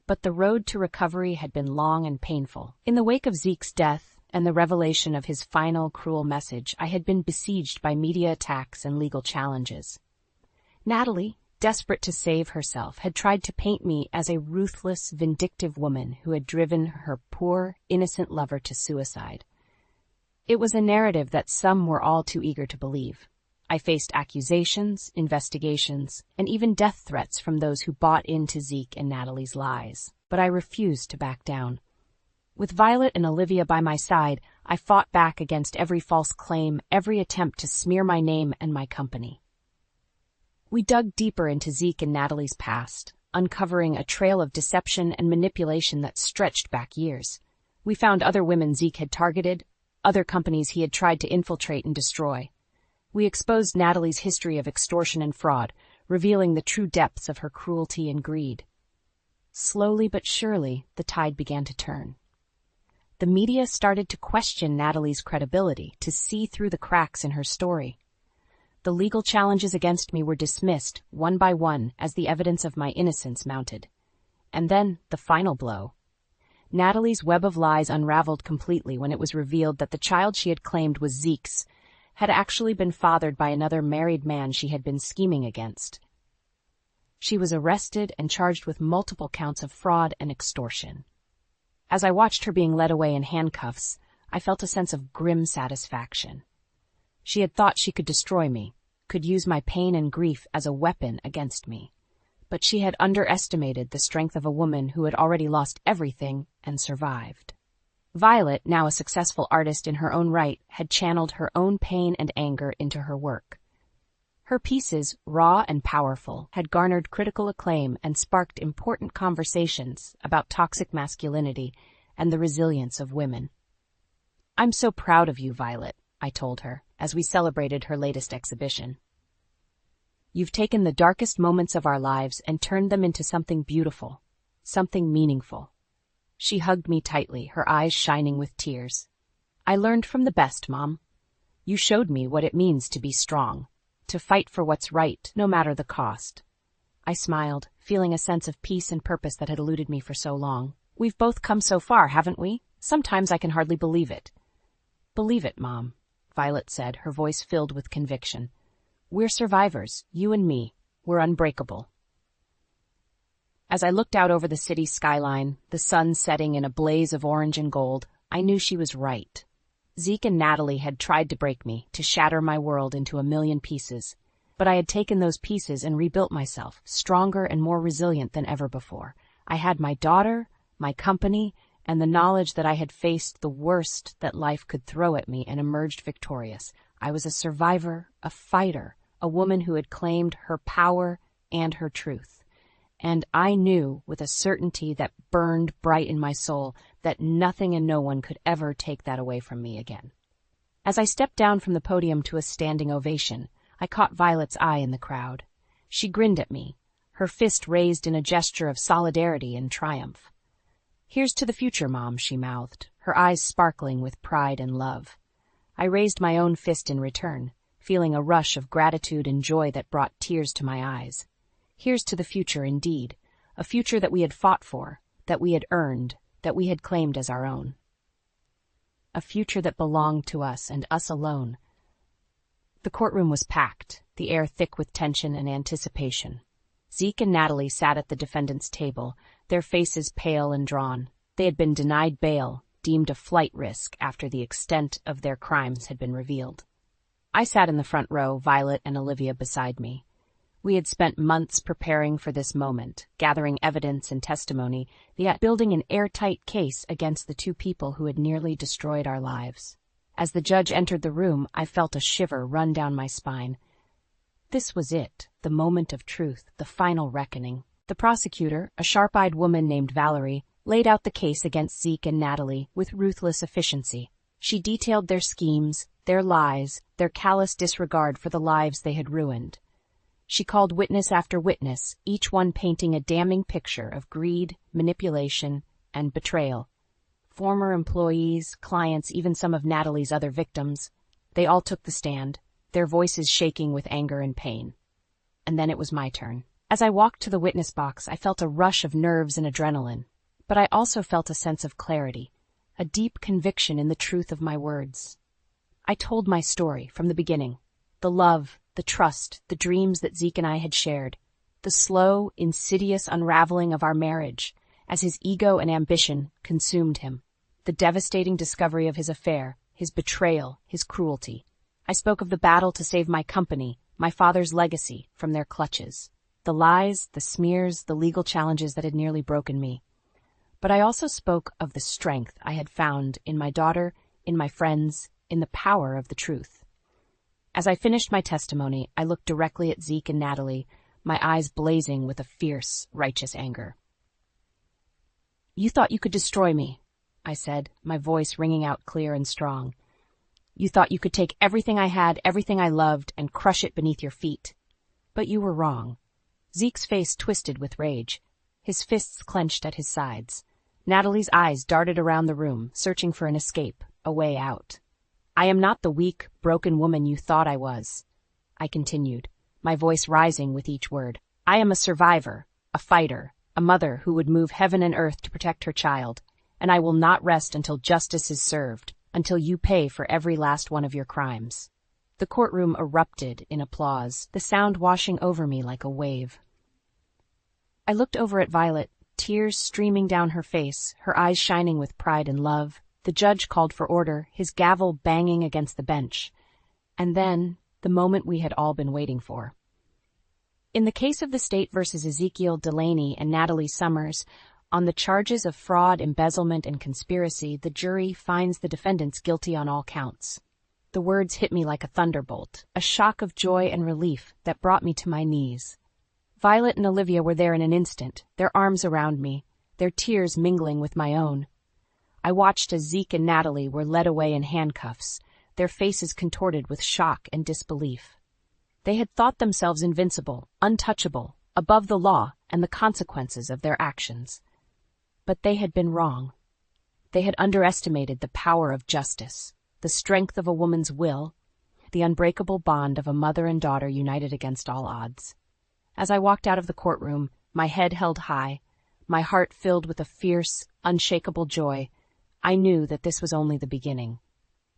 But the road to recovery had been long and painful. In the wake of Zeke's death, and the revelation of his final cruel message, I had been besieged by media attacks and legal challenges. Natalie, desperate to save herself, had tried to paint me as a ruthless, vindictive woman who had driven her poor, innocent lover to suicide. It was a narrative that some were all too eager to believe. I faced accusations, investigations, and even death threats from those who bought into Zeke and Natalie's lies, but I refused to back down. With Violet and Olivia by my side, I fought back against every false claim, every attempt to smear my name and my company. We dug deeper into Zeke and Natalie's past, uncovering a trail of deception and manipulation that stretched back years. We found other women Zeke had targeted, other companies he had tried to infiltrate and destroy. We exposed Natalie's history of extortion and fraud, revealing the true depths of her cruelty and greed. Slowly but surely, the tide began to turn. The media started to question Natalie's credibility, to see through the cracks in her story. The legal challenges against me were dismissed, one by one, as the evidence of my innocence mounted. And then, the final blow. Natalie's web of lies unraveled completely when it was revealed that the child she had claimed was Zeke's had actually been fathered by another married man she had been scheming against. She was arrested and charged with multiple counts of fraud and extortion. As I watched her being led away in handcuffs, I felt a sense of grim satisfaction. She had thought she could destroy me, could use my pain and grief as a weapon against me. But she had underestimated the strength of a woman who had already lost everything and survived. Violet, now a successful artist in her own right, had channeled her own pain and anger into her work. Her pieces, raw and powerful, had garnered critical acclaim and sparked important conversations about toxic masculinity and the resilience of women. "I'm so proud of you, Violet," I told her, as we celebrated her latest exhibition. "You've taken the darkest moments of our lives and turned them into something beautiful, something meaningful." She hugged me tightly, her eyes shining with tears. "I learned from the best, Mom. You showed me what it means to be strong, to fight for what's right, no matter the cost." I smiled, feeling a sense of peace and purpose that had eluded me for so long. "We've both come so far, haven't we? Sometimes I can hardly believe it." "Believe it, Mom," Violet said, her voice filled with conviction. "We're survivors, you and me. We're unbreakable." As I looked out over the city skyline, the sun setting in a blaze of orange and gold, I knew she was right. Zeke and Natalie had tried to break me, to shatter my world into a million pieces. But I had taken those pieces and rebuilt myself, stronger and more resilient than ever before. I had my daughter, my company, and the knowledge that I had faced the worst that life could throw at me and emerged victorious. I was a survivor, a fighter, a woman who had claimed her power and her truth. And I knew, with a certainty that burned bright in my soul, that nothing and no one could ever take that away from me again. As I stepped down from the podium to a standing ovation, I caught Violet's eye in the crowd. She grinned at me, her fist raised in a gesture of solidarity and triumph. "Here's to the future, Mom," she mouthed, her eyes sparkling with pride and love. I raised my own fist in return, feeling a rush of gratitude and joy that brought tears to my eyes. Here's to the future indeed, a future that we had fought for, that we had earned, that we had claimed as our own. A future that belonged to us and us alone. The courtroom was packed, the air thick with tension and anticipation. Zeke and Natalie sat at the defendant's table, their faces pale and drawn. They had been denied bail, deemed a flight risk after the extent of their crimes had been revealed. I sat in the front row, Violet and Olivia beside me. We had spent months preparing for this moment, gathering evidence and testimony, yet building an airtight case against the two people who had nearly destroyed our lives. As the judge entered the room, I felt a shiver run down my spine. This was it, the moment of truth, the final reckoning. The prosecutor, a sharp-eyed woman named Valerie, laid out the case against Zeke and Natalie with ruthless efficiency. She detailed their schemes, their lies, their callous disregard for the lives they had ruined. She called witness after witness, each one painting a damning picture of greed, manipulation, and betrayal. Former employees, clients, even some of Natalie's other victims, they all took the stand, their voices shaking with anger and pain. And then it was my turn. As I walked to the witness box, I felt a rush of nerves and adrenaline, but I also felt a sense of clarity. a deep conviction in the truth of my words. I told my story from the beginning. The love, the trust, the dreams that Zeke and I had shared. The slow, insidious unraveling of our marriage as his ego and ambition consumed him. The devastating discovery of his affair, his betrayal, his cruelty. I spoke of the battle to save my company, my father's legacy, from their clutches. The lies, the smears, the legal challenges that had nearly broken me. But I also spoke of the strength I had found in my daughter, in my friends, in the power of the truth. As I finished my testimony, I looked directly at Zeke and Natalie, my eyes blazing with a fierce, righteous anger. "You thought you could destroy me," I said, my voice ringing out clear and strong. "You thought you could take everything I had, everything I loved, and crush it beneath your feet. But you were wrong." Zeke's face twisted with rage. His fists clenched at his sides. Natalie's eyes darted around the room, searching for an escape, a way out. "I am not the weak, broken woman you thought I was," I continued, my voice rising with each word. "I am a survivor, a fighter, a mother who would move heaven and earth to protect her child, and I will not rest until justice is served, until you pay for every last one of your crimes." The courtroom erupted in applause, the sound washing over me like a wave. I looked over at Violet, tears streaming down her face, her eyes shining with pride and love. The judge called for order, his gavel banging against the bench. And then, the moment we had all been waiting for. In the case of the state versus Ezekiel Delaney and Natalie Summers, on the charges of fraud, embezzlement, and conspiracy, the jury finds the defendants guilty on all counts. The words hit me like a thunderbolt, a shock of joy and relief that brought me to my knees. Violet and Olivia were there in an instant, their arms around me, their tears mingling with my own. I watched as Zeke and Natalie were led away in handcuffs, their faces contorted with shock and disbelief. They had thought themselves invincible, untouchable, above the law and the consequences of their actions. But they had been wrong. They had underestimated the power of justice, the strength of a woman's will, the unbreakable bond of a mother and daughter united against all odds. As I walked out of the courtroom, my head held high, my heart filled with a fierce, unshakable joy, I knew that this was only the beginning.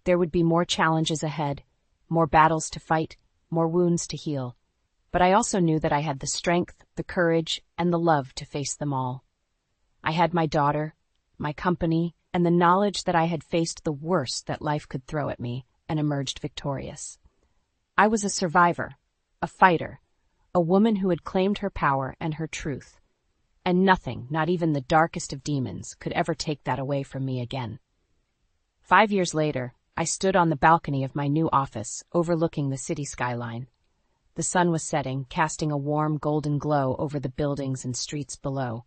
There would be more challenges ahead, more battles to fight, more wounds to heal. But I also knew that I had the strength, the courage, and the love to face them all. I had my daughter, my company, and the knowledge that I had faced the worst that life could throw at me and emerged victorious. I was a survivor, a fighter, a woman who had claimed her power and her truth. And nothing, not even the darkest of demons, could ever take that away from me again. 5 years later, I stood on the balcony of my new office, overlooking the city skyline. The sun was setting, casting a warm golden glow over the buildings and streets below.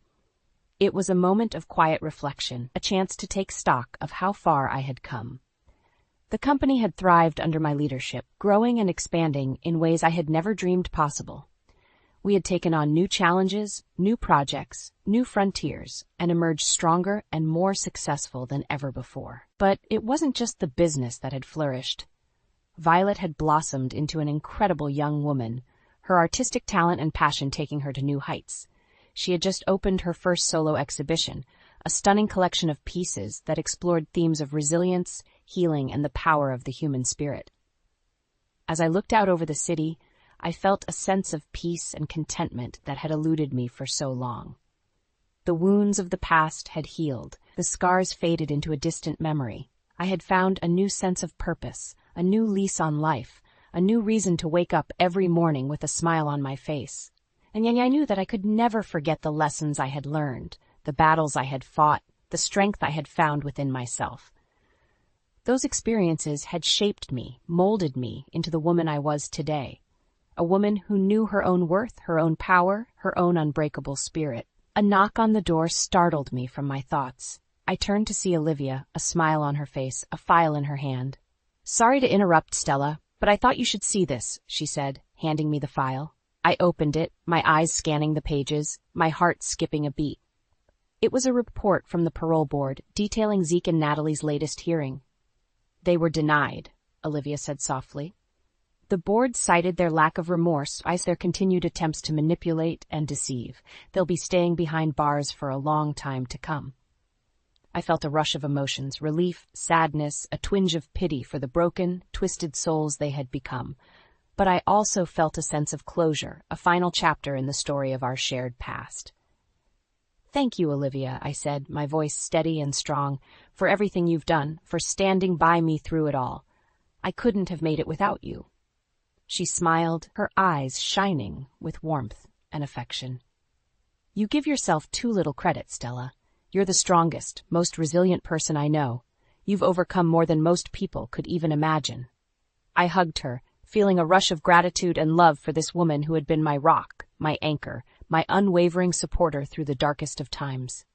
It was a moment of quiet reflection, a chance to take stock of how far I had come. The company had thrived under my leadership, growing and expanding in ways I had never dreamed possible. We had taken on new challenges, new projects, new frontiers, and emerged stronger and more successful than ever before. But it wasn't just the business that had flourished. Violet had blossomed into an incredible young woman, her artistic talent and passion taking her to new heights. She had just opened her first solo exhibition, a stunning collection of pieces that explored themes of resilience, healing, and the power of the human spirit. As I looked out over the city, I felt a sense of peace and contentment that had eluded me for so long. The wounds of the past had healed, the scars faded into a distant memory. I had found a new sense of purpose, a new lease on life, a new reason to wake up every morning with a smile on my face. And yet I knew that I could never forget the lessons I had learned, the battles I had fought, the strength I had found within myself. Those experiences had shaped me, molded me into the woman I was today. A woman who knew her own worth, her own power, her own unbreakable spirit. A knock on the door startled me from my thoughts. I turned to see Olivia, a smile on her face, a file in her hand. "Sorry to interrupt, Stella, but I thought you should see this," she said, handing me the file. I opened it, my eyes scanning the pages, my heart skipping a beat. It was a report from the parole board detailing Zeke and Natalie's latest hearing. "They were denied," Olivia said softly. "The board cited their lack of remorse as their continued attempts to manipulate and deceive. They'll be staying behind bars for a long time to come." I felt a rush of emotions, relief, sadness, a twinge of pity for the broken, twisted souls they had become. But I also felt a sense of closure, a final chapter in the story of our shared past. "Thank you, Olivia," I said, my voice steady and strong, "for everything you've done, for standing by me through it all. I couldn't have made it without you." She smiled, her eyes shining with warmth and affection. "You give yourself too little credit, Stella. You're the strongest, most resilient person I know. You've overcome more than most people could even imagine." I hugged her, feeling a rush of gratitude and love for this woman who had been my rock, my anchor, my unwavering supporter through the darkest of times.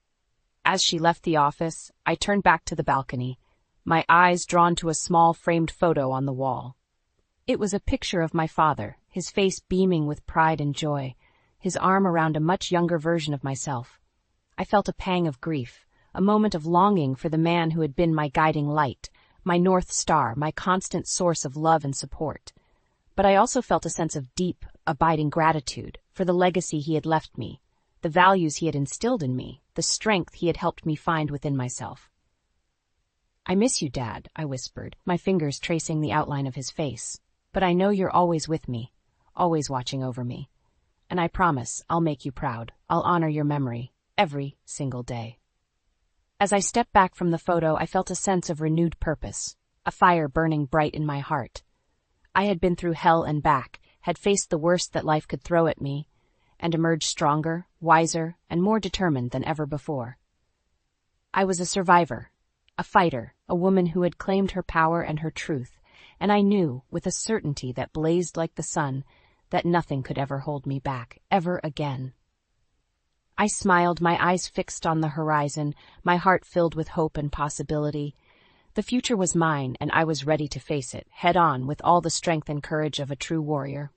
As she left the office, I turned back to the balcony, my eyes drawn to a small framed photo on the wall. It was a picture of my father, his face beaming with pride and joy, his arm around a much younger version of myself. I felt a pang of grief, a moment of longing for the man who had been my guiding light, my North Star, my constant source of love and support. But I also felt a sense of deep, abiding gratitude for the legacy he had left me, the values he had instilled in me, the strength he had helped me find within myself. "I miss you, Dad," I whispered, my fingers tracing the outline of his face. "But I know you're always with me, always watching over me. And I promise I'll make you proud. I'll honor your memory every single day." As I stepped back from the photo, I felt a sense of renewed purpose, a fire burning bright in my heart. I had been through hell and back, had faced the worst that life could throw at me, and emerged stronger, wiser, and more determined than ever before. I was a survivor, a fighter, a woman who had claimed her power and her truth, and I knew, with a certainty that blazed like the sun, that nothing could ever hold me back, ever again. I smiled, my eyes fixed on the horizon, my heart filled with hope and possibility. The future was mine, and I was ready to face it, head on, with all the strength and courage of a true warrior.